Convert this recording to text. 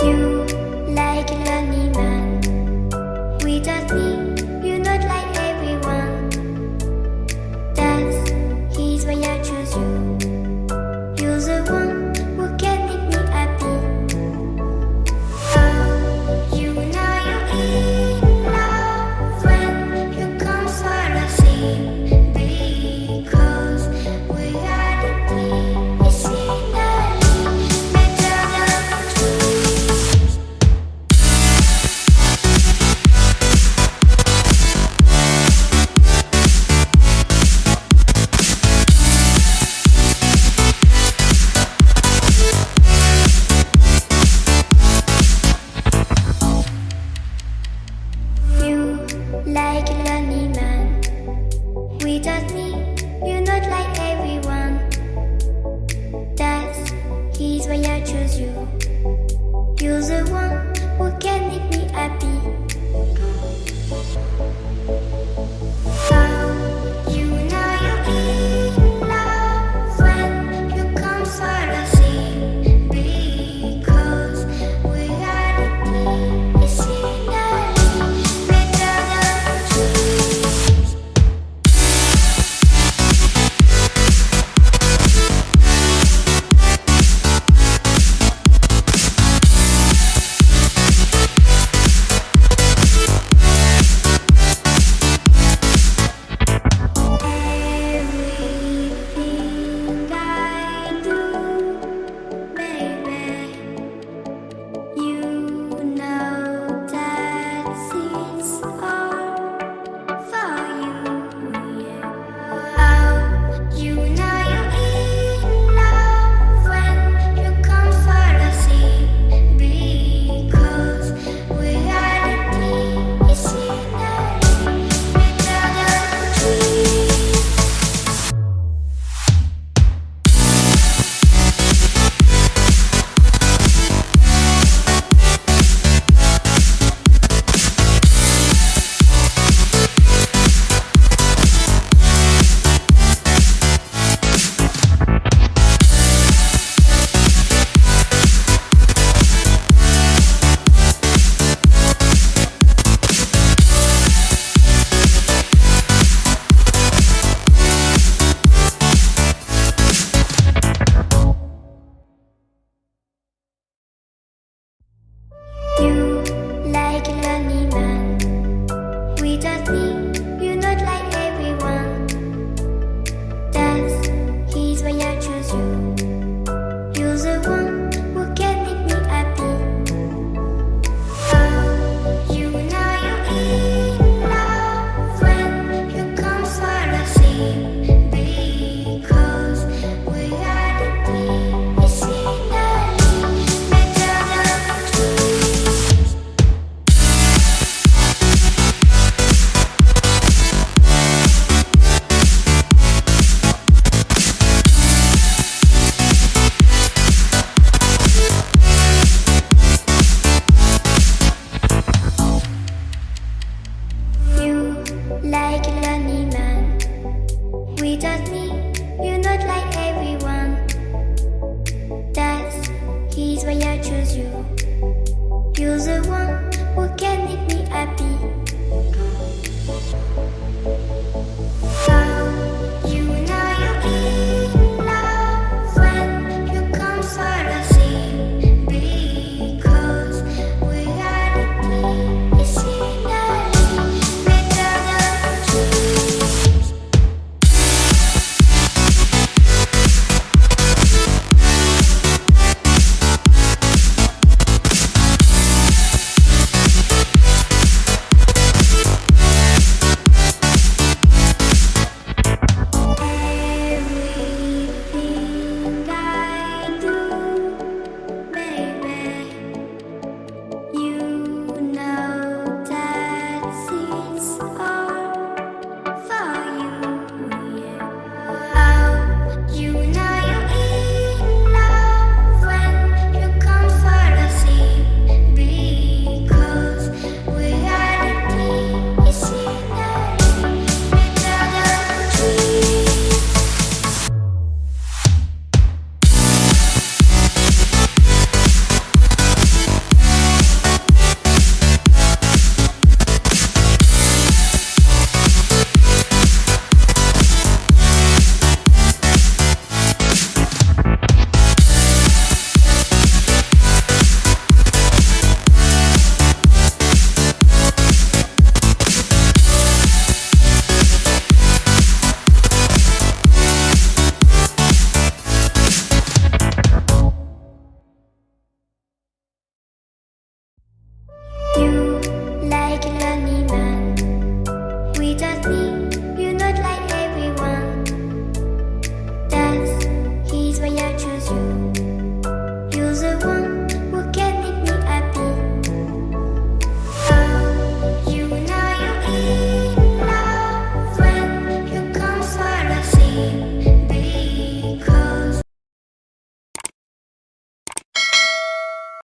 You like a lonely man. Without me, you're not like everyone. That's he's why I choose you. You're the one who can make me happy. Oh, you know you're in love when you come for the sea. Because reality is finally better than dreams. You like a lonely man. Without me, you're not like everyone. That's he's why I choose you. You're the one who can make me happy. Oh, you know you're in love when you come for the sea. Because reality is finally better than dreams. Everything I do, baby, you know that it's all for you, yeah. Oh, you know you're in love when you come for the sea. Because reality is finally better than dreams. You like a lonely man. Without me, you're not like everyone. That's he's why I choose you. You're the one who can make me happy. Oh, you know you're in love when you come for the sea. Because reality is finally better than dreams. You like a lonely man. Without me, you're not like everyone. That's he's why I choose you. You're the one who can make me happy. Oh, you know you're in love when you come for the sea. Because reality is finally better than dreams. You